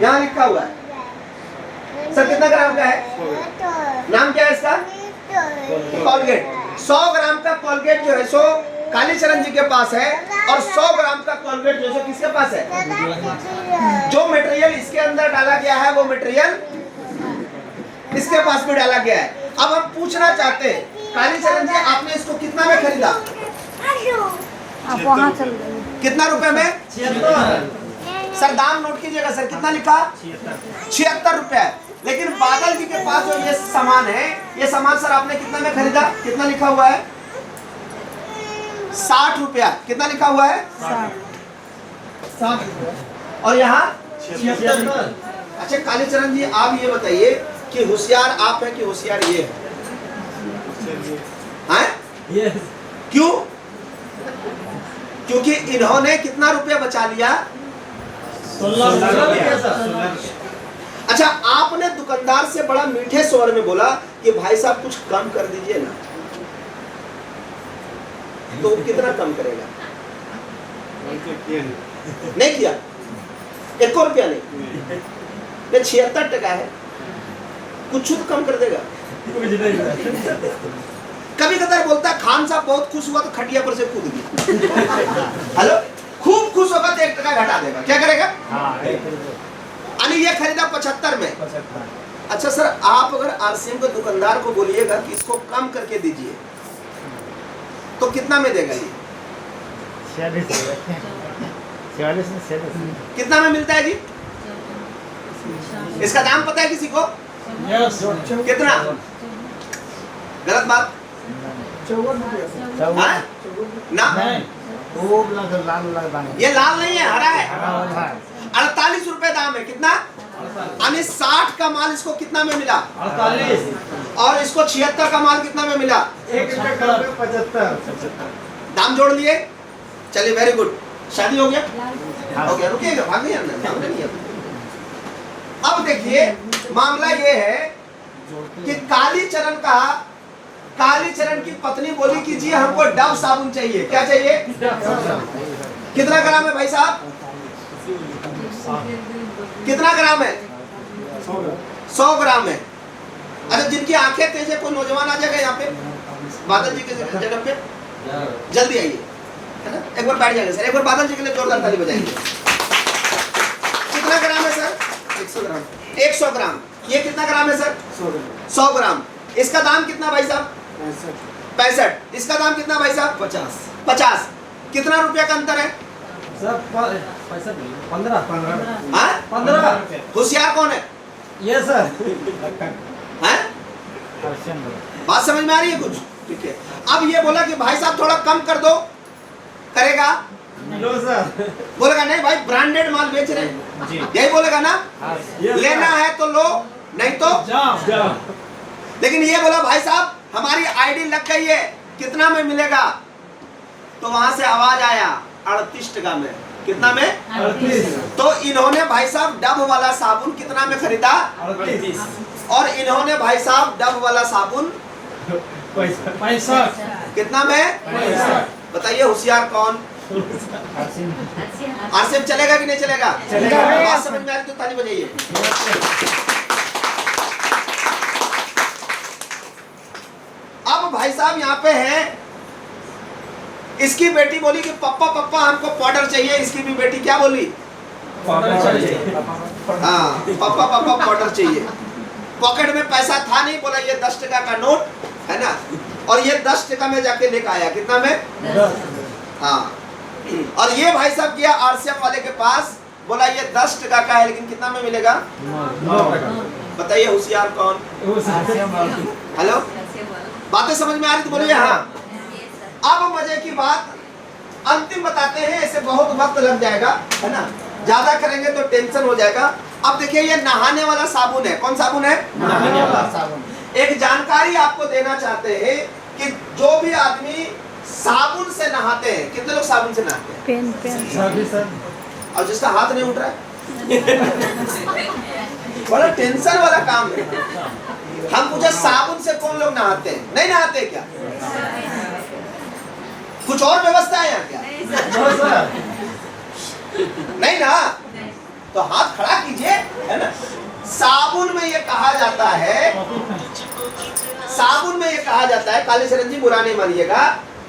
यहाँ लिखा हुआ है सर कितना ग्राम का है? नाम क्या है इसका? कोलगेट। 100 ग्राम का कोलगेट जो है सो कालीचरण जी के पास है और 100 ग्राम का कोलगेट जो है किसके पास है? जो मटेरियल इसके अंदर डाला गया है वो मटेरियल इसके पास भी डाला गया है। अब हम पूछना चाहते हैं कालीचरण जी आपने इसको कितना में खरीदा? आप वहाँ चल गए। कितना रुपए में? 76। सर दाम नोट कीजिएगा सर, कितना लिखा? 76 रुपए। लेकिन बादल जी के पास जो ये सामान है, ये सामान सर आपने कितना में खरीदा? कितना लिखा हुआ है? 60 रुपया। कितना लिखा हुआ है? 60। और यहाँ 76। अच्छा कालीचरण जी आप ये बताइए कि होशियार आप है कि होशियार ये है? क्यों? क्योंकि इन्होंने कितना रुपया बचा लिया? 16। अच्छा आपने दुकानदार से बड़ा मीठे स्वर में बोला कि भाई साहब कुछ कम कर दीजिए ना, तो कितना कम करेगा? नहीं किया, 1 रुपया नहीं, 76 टका है, कुछ तो कम कर देगा। कभी कदार बोलता है खान साहब बहुत खुश हुआ तो खटिया पर से कूद गया। हेलो, खूब खुश होगा तो 1 टका घटा देगा, क्या करेगा? यानी ये खरीदा 75 में। अच्छा सर आप अगर आरसीएम के दुकानदार को बोलिएगा कि इसको कम करके दीजिए तो कितना में देगा ये? 46 कितना में मिलता है जी? इसका दाम पता है किसी को? कितना? गलत बात हाँ? ना ये लाल नहीं है, हरा है। 48 रुपए दाम है। कितना? यानी 60 का माल इसको कितना में मिला? 48। और इसको 76 का माल कितना में मिला? 75। दाम जोड़ लिए। चलिए वेरी गुड, शादी हो गया? हो गया, रुकिएगा, भाग नहीं आना, भाग नहीं आना। अब देखिए मामला ये है कि कालीचरण की पत्नी बोली कि जी हमको डव साबुन चाहिए। क्या चाहिए? कितना ग्राम है भाई साहब? कितना ग्राम है? 100 ग्राम है। अच्छा जिनकी आंखें तेज है कोई नौजवान आ जाएगा यहाँ पे बादल जी के जगह पे, जल्दी आइए, है ना? एक बार बैठ जाएंगे सर, एक बार बादल जी के लिए जोरदार ताली बजाएंगे। कितना ग्राम है सर? 100 ग्राम। 100 ग्राम। ये कितना ग्राम है सर? 100 ग्राम। इसका दाम कितना भाई साहब? 65। इसका दाम कितना भाई साहब? 50। कितना रुपया का अंतर है? सर 15। हाँ? 15। होशियार कौन है? ये सर हैं? बात समझ में आ रही है कुछ? ठीक है। अब ये बोला कि भाई साहब थोड़ा कम कर दो, करेगा? लो सर। बोलेगा नहीं भाई ब्रांडेड माल बेच रहे हैं, यही बोलेगा ना? लेना है तो लो, नहीं तो जाओ। लेकिन ये बोला भाई साहब हमारी आईडी लग गई है, कितना में मिलेगा? तो वहां से आवाज आया 38 टका में। कितना में? 38। तो इन्होंने भाई साहब डब वाला साबुन कितना में खरीदा? 38। और इन्होंने भाई साहब डब वाला साबुन 65। कितना में? 65। बताइए होशियार कौन? आरसीएम चलेगा कि नहीं चलेगा? चलेगा। बात समझ में आ रही तो ताली बजाइए। अब भाई साहब यहाँ पे है, इसकी बेटी बोली कि पप्पा पप्पा हमको पाउडर चाहिए। इसकी भी बेटी क्या बोली? हाँ पप्पा पप्पा पाउडर चाहिए। पॉकेट में पैसा था नहीं, बोला ये 10 टका का नोट है ना, और ये 10 टका में जाके लेकर आया। कितना में? हाँ। और ये भाई साहब गया आरसीएम वाले के पास, बोला ये 10 टका का है लेकिन कितना में मिलेगा? 9 टका। बताइए होशियार कौन? हेलो, बातें समझ में आ रही तो बोलिए हाँ। अब मजे की बात अंतिम बताते हैं, ऐसे बहुत वक्त लग जाएगा, है ना? ज्यादा करेंगे तो टेंशन हो जाएगा। अब देखिए ये नहाने वाला साबुन है। कौन साबुन है? नहाने वाला साबुन। एक जानकारी आपको देना चाहते हैं कि जो भी आदमी साबुन से नहाते हैं, कितने लोग साबुन से नहाते हैं? पेन सभी सर। और जिसका हाथ नहीं उठ रहा है बड़ा टेंशन वाला काम है। हम पूछे साबुन से कौन लोग नहाते हैं? नहीं नहाते क्या? कुछ और व्यवस्था है यहाँ क्या? नहीं ना? तो हाथ खड़ा कीजिए, है ना। साबुन में ये कहा जाता है, साबुन में ये कहा जाता है, काली शरण जी बुरा नहीं मानिएगा,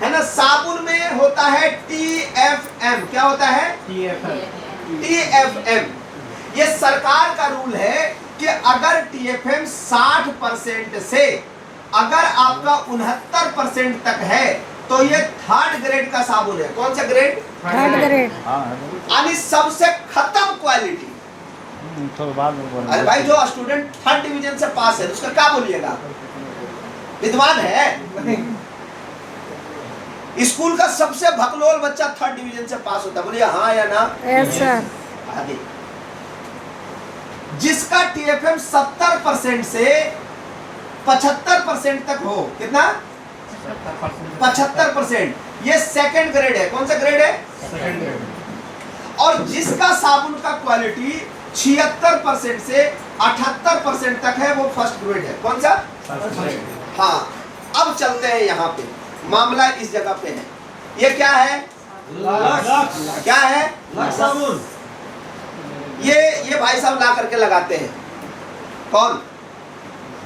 है ना। साबुन में होता है TFM। क्या होता है? TFM। ये सरकार का रूल है कि अगर TFM 60% से अगर आपका 69% तक है तो ये 3rd ग्रेड का साबुन है। कौन सा ग्रेड? 3rd grade. यानी सबसे खत्म क्वालिटी। अरे भाई जो स्टूडेंट 3rd डिवीजन से पास है उसका क्या बोलिएगा? विद्वान है। स्कूल का सबसे भकलोल बच्चा 3rd डिवीजन से पास होता है, बोलिए हाँ या ना? Yes sir. आगे जिसका TFM 70% से 75% तक हो, कितना? 75%, ये 2nd ग्रेड है। कौन सा ग्रेड है? 2nd grade. और जिसका साबुन का क्वालिटी 76% से 78% तक है वो 1st ग्रेड है। कौन सा? हाँ। अब चलते हैं यहाँ पे, मामला इस जगह पे है। ये क्या है? क्या है? साबुन। ये भाई साहब ला करके लगाते हैं। कौन?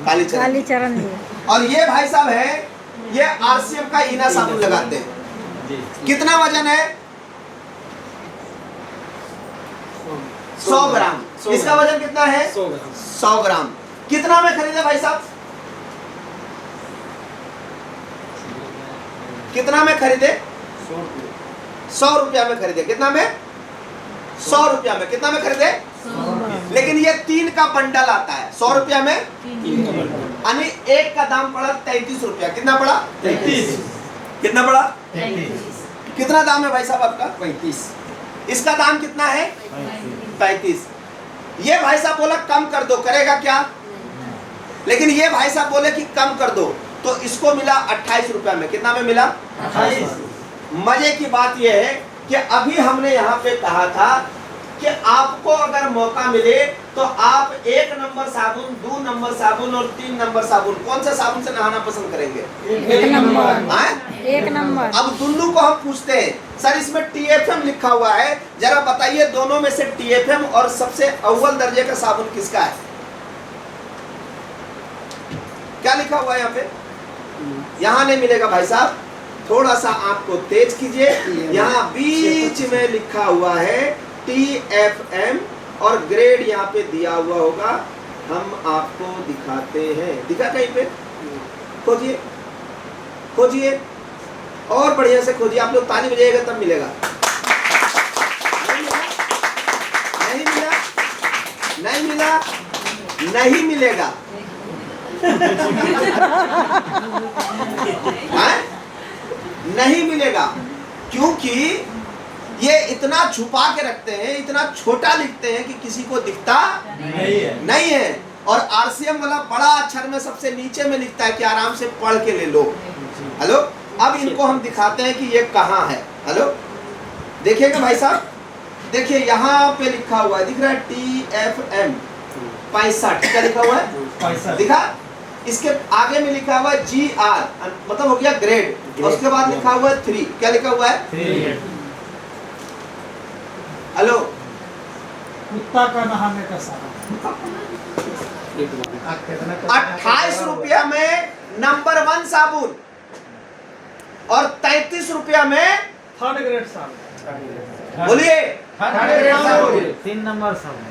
कालीचरण जी। और ये भाई साहब है, ये RCM का इना साबुन लगाते हैं। कितना वजन है? 100 ग्राम। इसका वजन कितना है? 100 ग्राम। कितना में खरीदे भाई साहब? कितना में खरीदे? 100 रुपया में खरीदे। कितना में? 100 रुपया में। कितना में खरीदे? लेकिन ये 3 का बंडल आता है 100 रुपया में, यानी एक का दाम पड़ा 33 रुपया। कितना पड़ा? 33। कितना पड़ा? 33। कितना दाम है भाई साहब आपका? 35। इसका दाम कितना है? 35। ये भाई साहब बोला कम कर दो, करेगा क्या? लेकिन ये भाई साहब बोले कि कम कर दो, तो इसको मिला 28 रुपया में। कितना में मिला? 28। मजे की बात यह है कि अभी हमने यहाँ पे कहा था कि आपको अगर मौका मिले तो आप 1 नंबर साबुन, 2 नंबर साबुन और 3 नंबर साबुन, कौन सा साबुन से नहाना पसंद करेंगे? 1 नंबर। हाँ? 1 नंबर। अब दोनों को हम पूछते हैं, सर इसमें TFM लिखा हुआ है, जरा बताइए दोनों में से TFM और सबसे अव्वल दर्जे का साबुन किसका है? क्या लिखा हुआ है यहाँ पे? यहाँ नहीं मिलेगा भाई साहब, थोड़ा सा आपको तेज कीजिए। यहाँ बीच में लिखा हुआ है TFM और ग्रेड यहाँ पे दिया हुआ होगा, हम आपको दिखाते हैं। दिखा कहीं पे? खोजिए खोजिए और बढ़िया से खोजिए। आप लोग ताली बजाइएगा तब मिलेगा। नहीं मिला? नहीं मिला? नहीं मिलेगा। नहीं मिलेगा क्योंकि ये इतना छुपा के रखते हैं, इतना छोटा लिखते हैं कि किसी को दिखता नहीं है। और RCM वाला बड़ा अक्षर में सबसे नीचे में लिखता है कि आराम से पढ़ के ले लो। हेलो, अब इनको हम दिखाते हैं कि ये कहाँ है। हेलो, देखिएगा भाई साहब, देखिए यहाँ पे लिखा हुआ है, दिख रहा है TFM 65। क्या लिखा हुआ है? दिखा? इसके आगे में लिखा हुआ है GR, मतलब हो गया ग्रेड, और उसके बाद लिखा हुआ है 3। क्या लिखा हुआ है? 3। हेलो, कुत्ता का नहाने का साबुन 28 रुपया में नंबर 1 साबुन और 33 रुपया में 3rd ग्रेड साबुन। बोलिए 3rd ग्रेड साबुन। 3 नंबर साबुन।